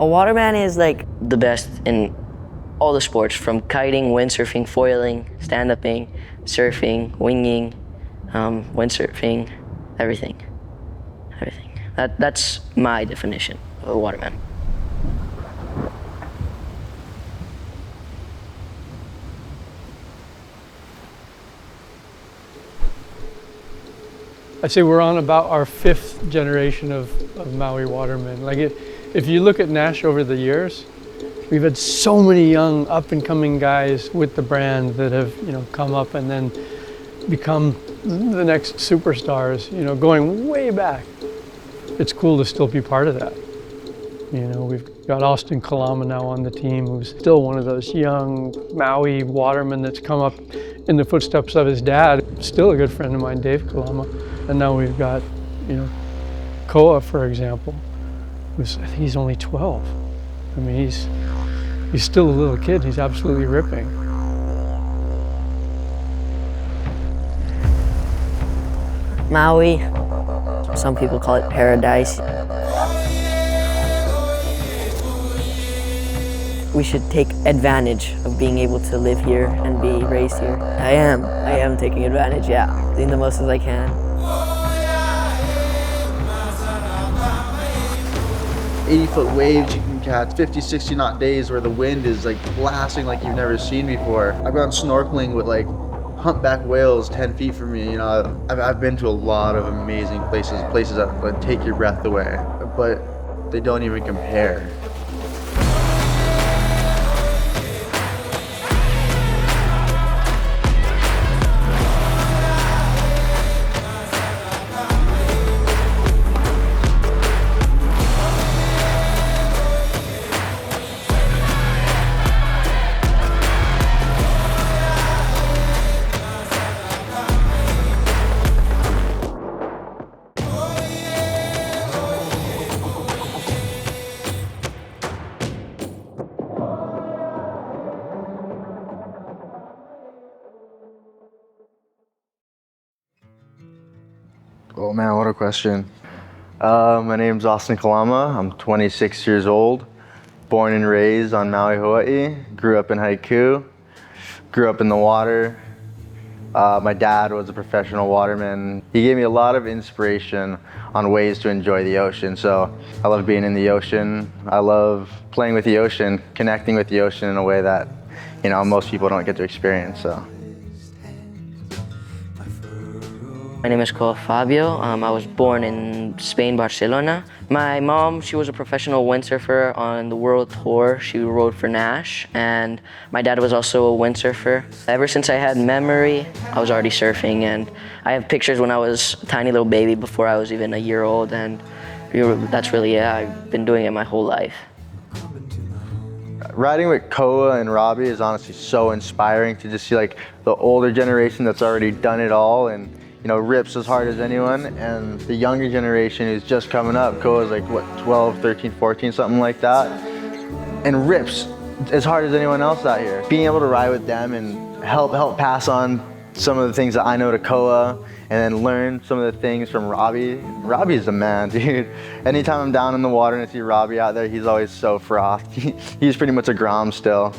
A waterman is like the best in all the sports, from kiting, windsurfing, foiling, stand-upping, surfing, winging, windsurfing, everything. Everything. That's my definition of a waterman. I'd say we're on about our 5th generation of Maui watermen. Like if you look at Naish over the years, we've had so many young up and coming guys with the brand that have, come up and then become the next superstars, going way back. It's cool to still be part of that. We've got Austin Kalama now on the team, who's still one of those young Maui watermen that's come up in the footsteps of his dad. Still a good friend of mine, Dave Kalama. And now we've got, Koa, for example, I think he's only 12. I mean, he's still a little kid. He's absolutely ripping. Maui, some people call it paradise. We should take advantage of being able to live here and be raised here. I am taking advantage, yeah. Doing the most as I can. 80-foot waves you can catch, 50, 60 knot days where the wind is like blasting like you've never seen before. I've gone snorkeling with like humpback whales 10 feet from me. I've been to a lot of amazing places that would take your breath away, but they don't even compare. Oh man, what a question. My name's Austin Kalama. I'm 26 years old, born and raised on Maui, Hawaii. Grew up in Haiku, grew up in the water. My dad was a professional waterman. He gave me a lot of inspiration on ways to enjoy the ocean. So I love being in the ocean. I love playing with the ocean, connecting with the ocean in a way that, most people don't get to experience. So. My name is Koa Fabbio. I was born in Spain, Barcelona. My mom, she was a professional windsurfer on the world tour. She rode for Naish, and my dad was also a windsurfer. Ever since I had memory, I was already surfing, and I have pictures when I was a tiny little baby before I was even a year old, and that's really it. I've been doing it my whole life. Riding with Koa and Robby is honestly so inspiring to just see like the older generation that's already done it all and rips as hard as anyone, and the younger generation who's just coming up. Koa's like, what, 12, 13, 14, something like that, and rips as hard as anyone else out here. Being able to ride with them and help pass on some of the things that I know to Koa, and then learn some of the things from Robby. Robby's the man, dude. Anytime I'm down in the water and I see Robby out there, he's always so frothy. He's pretty much a Grom still.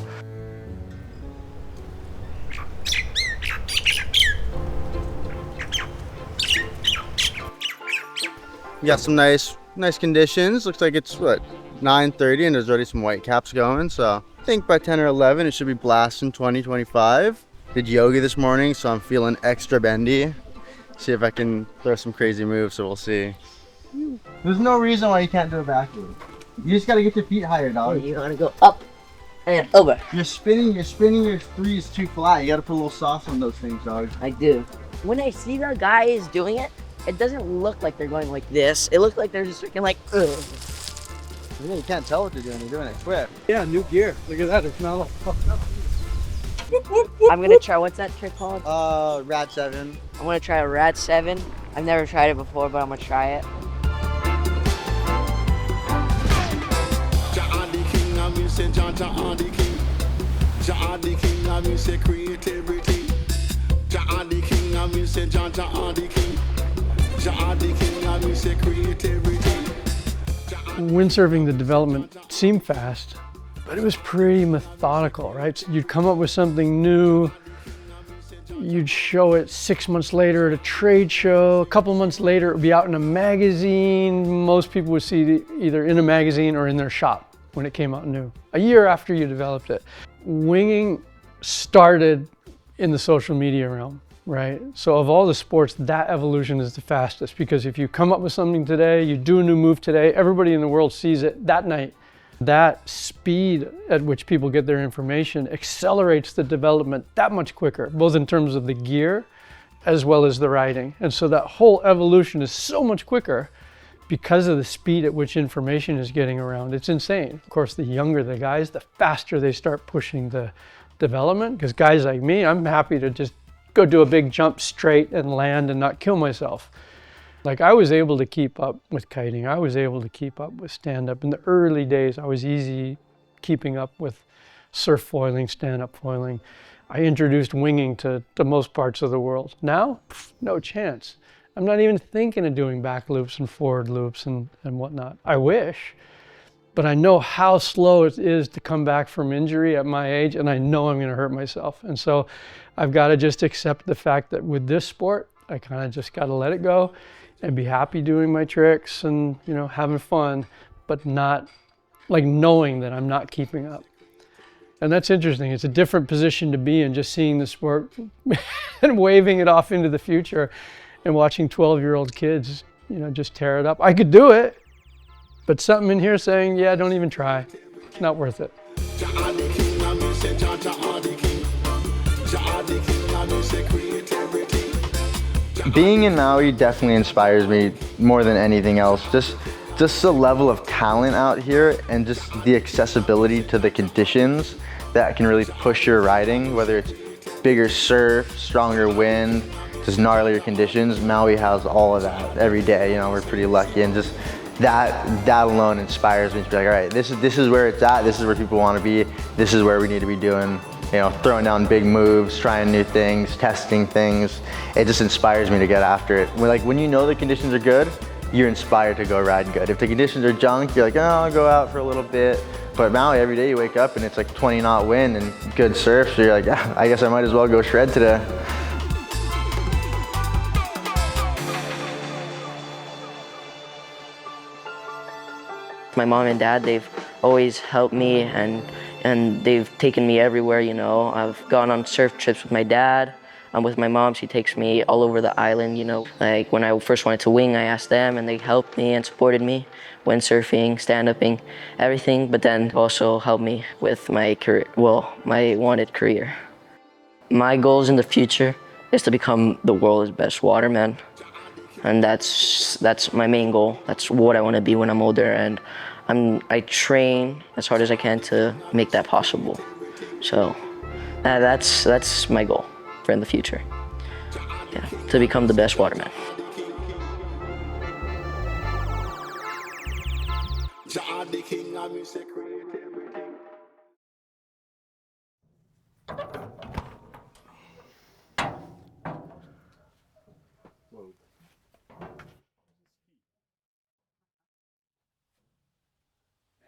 We got some nice conditions. Looks like it's what, 9:30 and there's already some white caps going. So I think by 10 or 11 it should be blasting 20, 25. Did yoga this morning, so I'm feeling extra bendy. See if I can throw some crazy moves, so we'll see. There's no reason why you can't do a backflip. You just gotta get your feet higher, dog. You wanna go up and over. You're spinning your threes too flat. You gotta put a little sauce on those things, dog. I do. When I see the guys doing it, it doesn't look like they're going like this. It looks like they're just freaking like, ugh. Yeah, you can't tell what they're doing. They're doing it quick. Yeah, new gear. Look at that. It's not all fucked up. I'm gonna try, what's that trick called? Rad 7. I'm gonna try a Rad 7. I've never tried it before, but I'm gonna try it. Windsurfing, the development seemed fast, but it was pretty methodical, right? So you'd come up with something new, you'd show it 6 months later at a trade show, a couple months later it would be out in a magazine. Most people would see it either in a magazine or in their shop when it came out new, a year after you developed it. Winging started in the social media realm, right? So of all the sports, that evolution is the fastest, because if you come up with something today, you do a new move today, everybody in the world sees it that night. That speed at which people get their information accelerates the development that much quicker, both in terms of the gear as well as the riding. And so that whole evolution is so much quicker because of the speed at which information is getting around. It's insane. Of course, the younger the guys, the faster they start pushing the development, because guys like me, I'm happy to just go do a big jump straight and land and not kill myself. Like, I was able to keep up with kiting. I was able to keep up with stand-up. In the early days, I was easy keeping up with surf foiling, stand-up foiling. I introduced winging to most parts of the world. Now, no chance. I'm not even thinking of doing back loops and forward loops and whatnot. I wish, but I know how slow it is to come back from injury at my age, and I know I'm gonna hurt myself. And so I've gotta just accept the fact that with this sport, I kinda just gotta let it go and be happy doing my tricks and, you know, having fun, but not like knowing that I'm not keeping up. And that's interesting. It's a different position to be in, just seeing the sport and waving it off into the future and watching 12-year-old kids, you know, just tear it up. I could do it, but something in here saying, yeah, don't even try. It's not worth it. Being in Maui definitely inspires me more than anything else. Just the level of talent out here and just the accessibility to the conditions that can really push your riding, whether it's bigger surf, stronger wind, just gnarlier conditions. Maui has all of that every day. You know, we're pretty lucky, and just that alone inspires me to be like, all right, this is where it's at. This is where people want to be. This is where we need to be doing. You know, throwing down big moves, trying new things, testing things. It just inspires me to get after it. When you know the conditions are good, you're inspired to go ride good. If the conditions are junk, you're like, oh, I'll go out for a little bit. But Maui, every day you wake up and it's like 20 knot wind and good surf, so you're like, yeah, I guess I might as well go shred today. My mom and dad, they've always helped me and they've taken me everywhere, you know. I've gone on surf trips with my dad. With my mom, she takes me all over the island, you know. Like when I first wanted to wing, I asked them and they helped me and supported me. Windsurfing, stand-upping, everything, but then also helped me with my career, well, my wanted career. My goals in the future is to become the world's best waterman. And that's my main goal. That's what I want to be when I'm older, and I train as hard as I can to make that possible. So that's my goal for in the future. Yeah, to become the best waterman.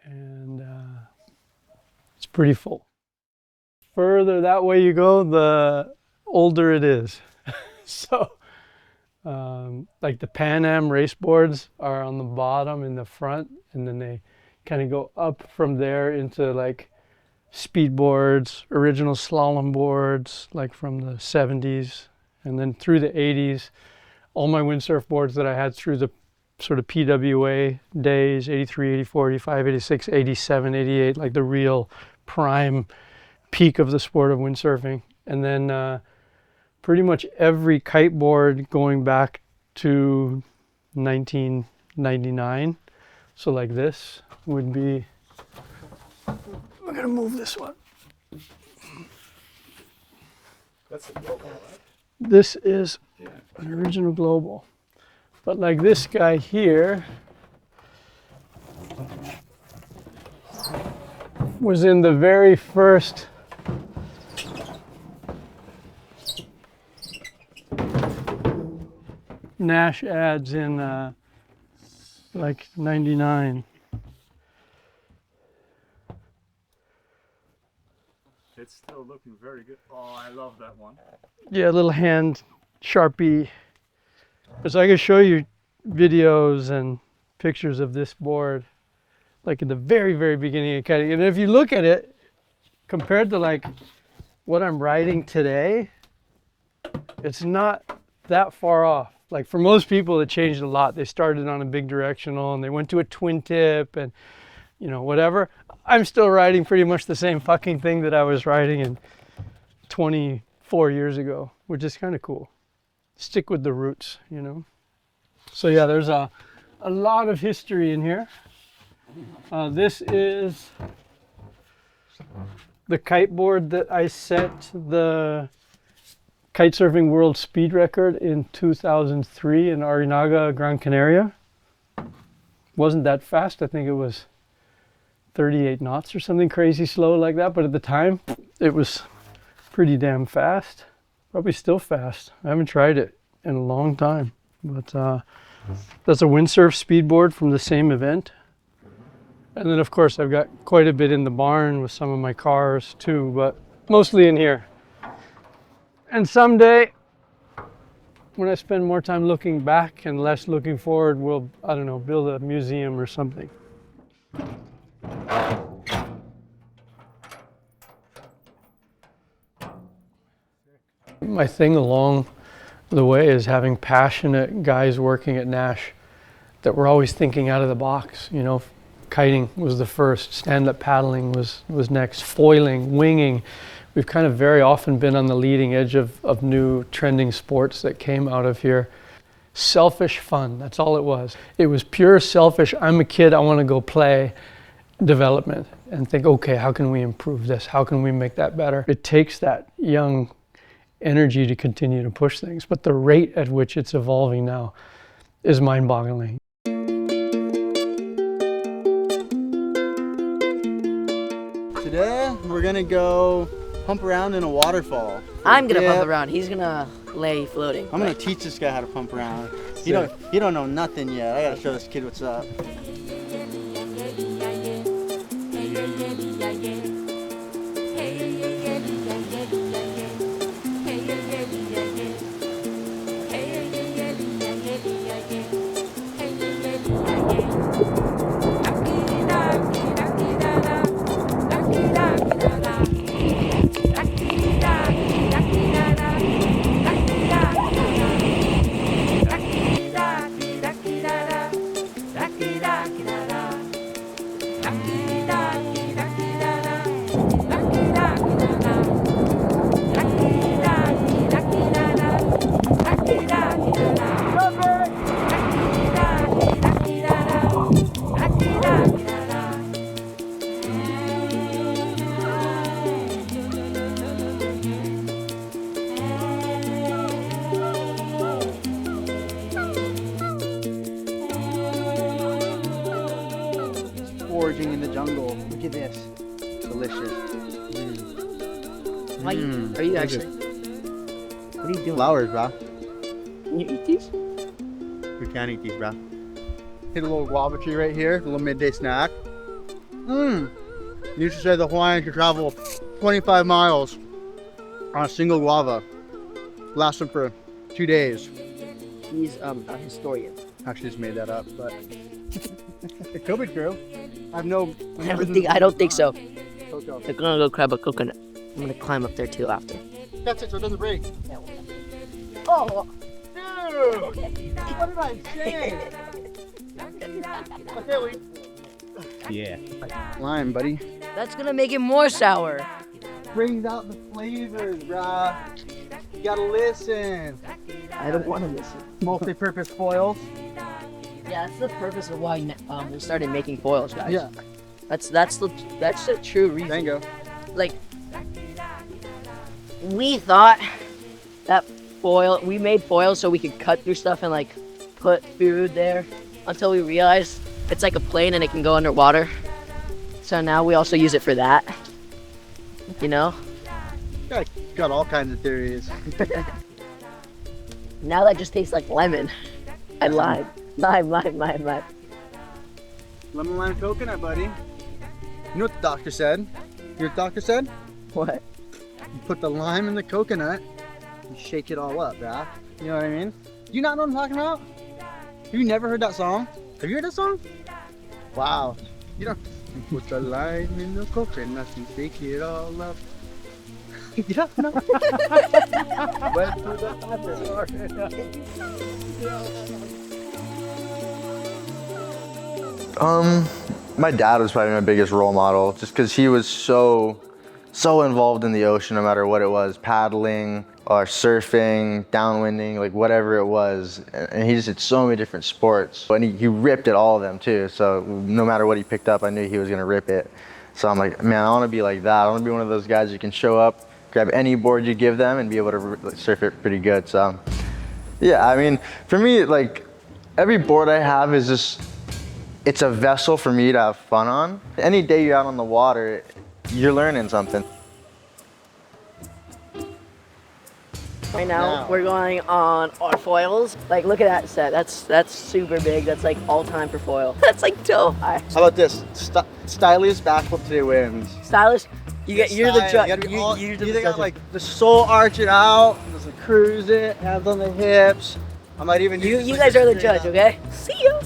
And it's pretty full. Further that way you go, the older it is. So like the Pan Am race boards are on the bottom in the front, and then they kind of go up from there into like speed boards, original slalom boards, like from the 70s, and then through the 80s, all my windsurf boards that I had through the sort of PWA days, 83, 84, 85, 86, 87, 88, like the real prime peak of the sport of windsurfing. And then pretty much every kite board going back to 1999. So like this would be, we're gonna move this one. That's a global, right? This is an original global. But like this guy here was in the very first Naish ads in like 99. It's still looking very good. Oh, I love that one. Yeah, a little hand Sharpie. So I can show you videos and pictures of this board, like in the very, very beginning of kiting. And if you look at it, compared to like what I'm riding today, it's not that far off. Like for most people, it changed a lot. They started on a big directional and they went to a twin tip and, you know, whatever. I'm still riding pretty much the same fucking thing that I was riding in 24 years ago, which is kind of cool. Stick with the roots, you know. So yeah, there's a lot of history in here. This is the kite board that I set the kitesurfing world speed record in 2003 in Arinaga, Gran Canaria. Wasn't that fast. I think it was 38 knots or something crazy slow like that. But at the time, it was pretty damn fast. Probably still fast. I haven't tried it in a long time. But that's a windsurf speedboard from the same event. And then of course I've got quite a bit in the barn with some of my cars too, but mostly in here. And someday, when I spend more time looking back and less looking forward, we'll, I don't know, build a museum or something. My thing along the way is having passionate guys working at Naish that were always thinking out of the box. You know, kiting was the first, stand-up paddling was next, foiling, winging. We've kind of very often been on the leading edge of new trending sports that came out of here. Selfish fun, that's all it was. It was pure selfish, I'm a kid, I want to go play development and think, okay, how can we improve this? How can we make that better? It takes that young energy to continue to push things, but the rate at which it's evolving now is mind-boggling. Today, we're gonna go pump around in a waterfall. I'm gonna pump around. He's gonna lay floating. I'm gonna teach this guy how to pump around. He don't know nothing yet. I gotta show this kid what's up. Foraging in the jungle. Look at this. Delicious. Why are you actually? What are you doing? Flowers, bro. Can you eat these? We can eat these, bro. Hit a little guava tree right here, a little midday snack. You used to say the Hawaiian could travel 25 miles on a single guava. Lasts them for 2 days. He's a historian. Actually, just made that up, but it could be true. I don't think so. Cocoa. I'm gonna go grab a coconut. I'm gonna climb up there too after. That's it, so it doesn't break. Oh, Dude! What did I say? Okay, wait. Yeah. Lime, buddy. that's gonna make it more sour. Brings out the flavors, brah. You gotta listen. I don't want to listen. Multi-purpose foils. Yeah, that's the purpose of why we started making foils, guys. Yeah. That's the true reason. Tango. Like, we thought that we made foils so we could cut through stuff and like put food there until we realized it's like a plane and it can go underwater. So now we also use it for that. You know? Got all kinds of theories. Now that just tastes like lemon and lime. Lime. Lemon lime coconut, buddy. You know what the doctor said? You know what the doctor said? What? You put the lime in the coconut, you shake it all up, bruh. You know what I mean? Do you not know what I'm talking about? Have you never heard that song? Have you heard that song? Wow. You know, you put the lime in the coconut, you shake it all up. You don't know? Went to the My dad was probably my biggest role model, just because he was so involved in the ocean, no matter what it was, paddling or surfing, downwinding, like whatever it was. And he just did so many different sports. And he ripped at all of them too. So no matter what he picked up, I knew he was gonna rip it. So I'm like, man, I wanna be like that. I wanna be one of those guys who can show up, grab any board you give them and be able to surf it pretty good. So yeah, I mean, for me, like every board I have is just, it's a vessel for me to have fun on. Any day you're out on the water, you're learning something. Right now, we're going on our foils. Like, look at that set. That's super big. That's like all time for foil. That's like dope. How about this? Styliest backflip today wins. Stylish. You're the judge. You think I'm like the soul arching out, just like cruise it, hands on the hips. I might even. You guys are the judge, okay? See you.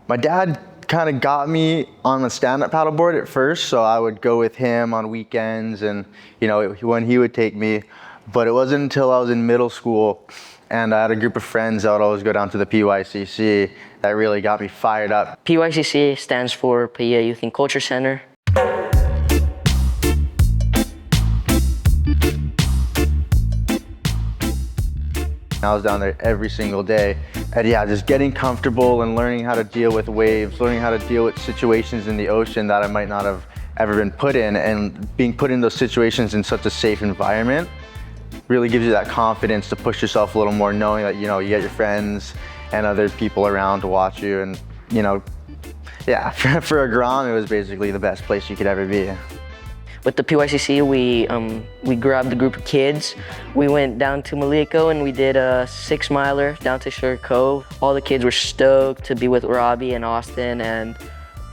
My dad kind of got me on the stand-up paddleboard at first, so I would go with him on weekends and, you know, when he would take me. But it wasn't until I was in middle school and I had a group of friends that would always go down to the PYCC that really got me fired up. PYCC stands for Paia Youth and Culture Center. I was down there every single day. And yeah, just getting comfortable and learning how to deal with waves, learning how to deal with situations in the ocean that I might not have ever been put in, and being put in those situations in such a safe environment really gives you that confidence to push yourself a little more, knowing that, you know, you get your friends and other people around to watch you. And, you know, yeah, for a Grom, it was basically the best place you could ever be. With the PYCC, we grabbed a group of kids. We went down to Maliko and we did a 6-miler down to Sugar Cove. All the kids were stoked to be with Robby and Austin, and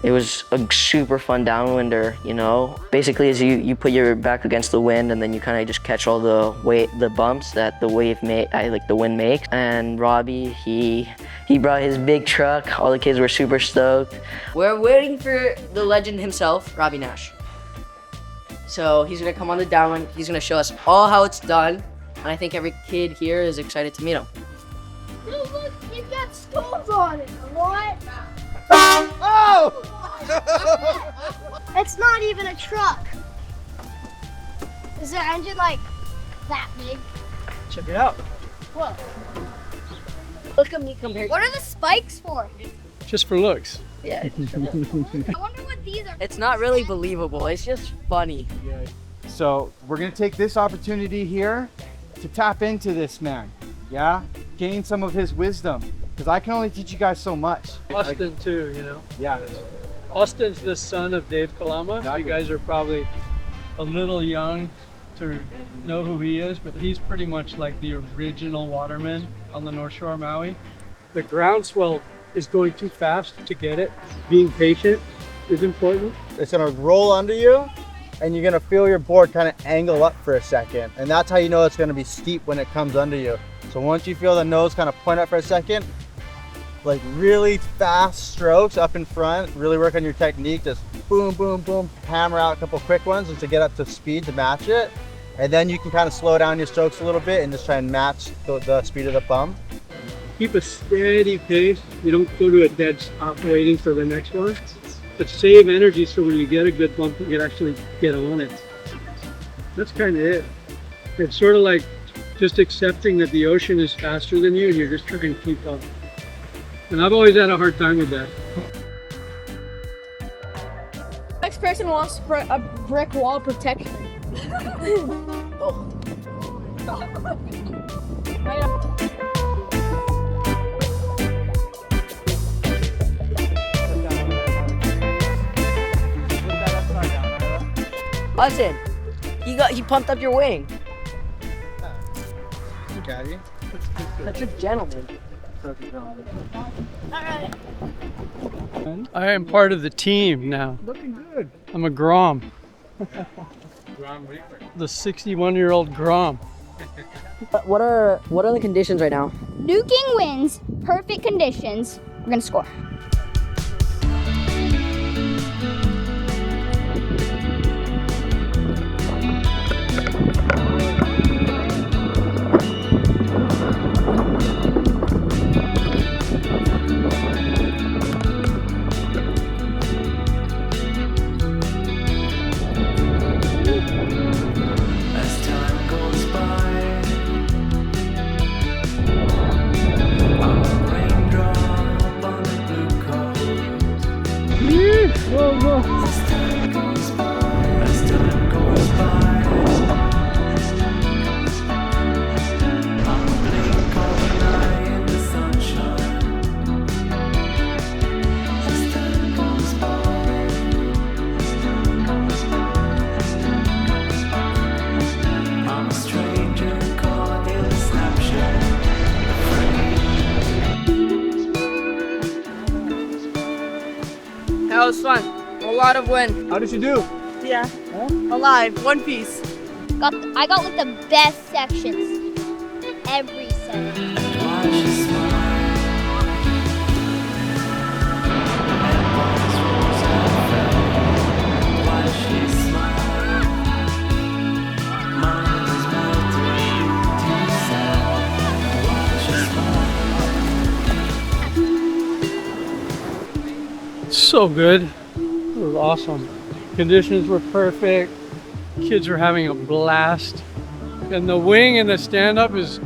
it was a super fun downwinder, you know? Basically, is you put your back against the wind and then you kind of just catch all the bumps that the wind makes. And Robby, he brought his big truck. All the kids were super stoked. We're waiting for the legend himself, Robby Naish. So he's gonna come on the Downwind. He's gonna show us all how it's done. And I think every kid here is excited to meet him. Oh, look, he's got skulls on it. What? Oh! It's not even a truck. Is the engine like that big? Check it out. Whoa. Look at me compared. What are the spikes for? Just for looks. Yeah. I wonder what these are. It's not really believable. It's just funny. So we're gonna take this opportunity here to tap into this man, yeah? Gain some of his wisdom, because I can only teach you guys so much. Austin too, you know? Yeah. Austin's the son of Dave Kalama. Exactly. You guys are probably a little young to know who he is, but he's pretty much like the original waterman on the North Shore of Maui. The groundswell is going too fast to get it. Being patient is important. It's gonna roll under you, and you're gonna feel your board kind of angle up for a second. And that's how you know it's gonna be steep when it comes under you. So once you feel the nose kind of point up for a second, like really fast strokes up in front, really work on your technique, just boom, boom, boom, hammer out a couple quick ones just to get up to speed to match it. And then you can kind of slow down your strokes a little bit and just try and match the speed of the pump. Keep a steady pace. You don't go to a dead stop waiting for the next one. But save energy so when you get a good bump, you can actually get on it. That's kind of it. It's sort of like just accepting that the ocean is faster than you and you're just trying to keep up. And I've always had a hard time with that. Next person wants a brick wall protection. Hudson, he pumped up your wing. Okay. Such a gentleman. I am part of the team now. Looking good. I'm a Grom. The 61-year-old Grom. What are the conditions right now? Nuking winds, perfect conditions. We're gonna score. That was fun. A lot of wind. How did you do? Yeah. Alive. One piece. I got like the best sections every section. So good. It was awesome. Conditions were perfect. Kids were having a blast. And the wing and the stand-up is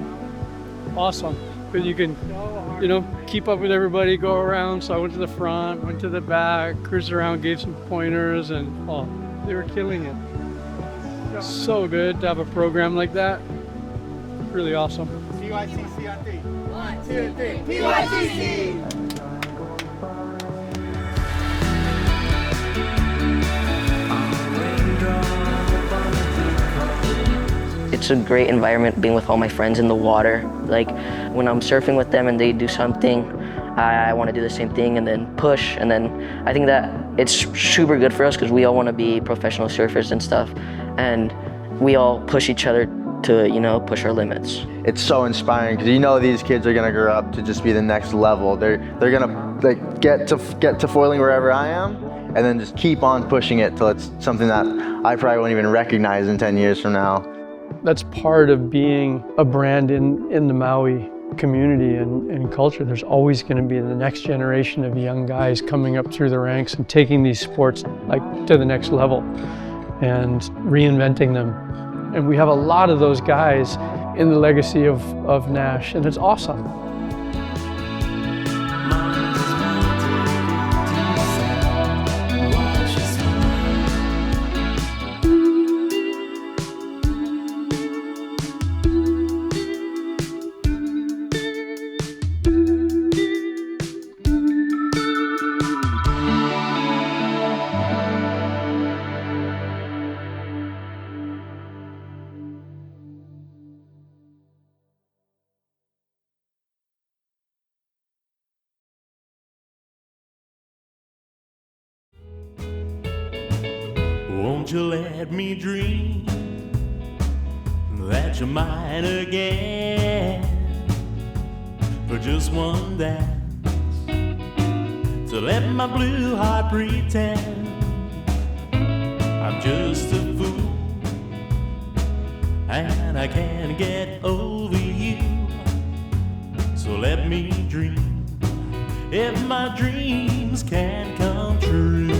awesome. Because you can, keep up with everybody, go around. So I went to the front, went to the back, cruised around, gave some pointers, and they were killing it. So good to have a program like that. Really awesome. PYCC on 3. 1, 2, 3. PYCC! It's a great environment being with all my friends in the water. Like when I'm surfing with them and they do something, I want to do the same thing and then push. And then I think that it's super good for us because we all want to be professional surfers and stuff. And we all push each other to, push our limits. It's so inspiring because these kids are gonna grow up to just be the next level. They're gonna get to foiling wherever I am, and then just keep on pushing it till it's something that I probably won't even recognize in 10 years from now. That's part of being a brand in the Maui community and culture. There's always going to be the next generation of young guys coming up through the ranks and taking these sports to the next level and reinventing them. And we have a lot of those guys in the legacy of Naish, and it's awesome. Won't you let me dream that you're mine again for just one dance, to let my blue heart pretend I'm just a fool and I can't get over you. So let me dream, if my dreams can come true.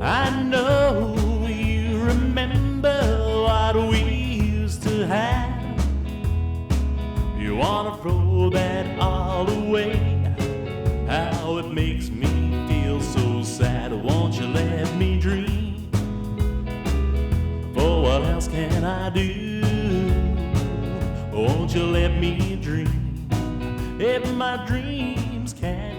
I know you remember what we used to have. You wanna throw that all away. How it makes me feel so sad. Won't you let me dream? For what else can I do? Won't you let me dream? If my dreams can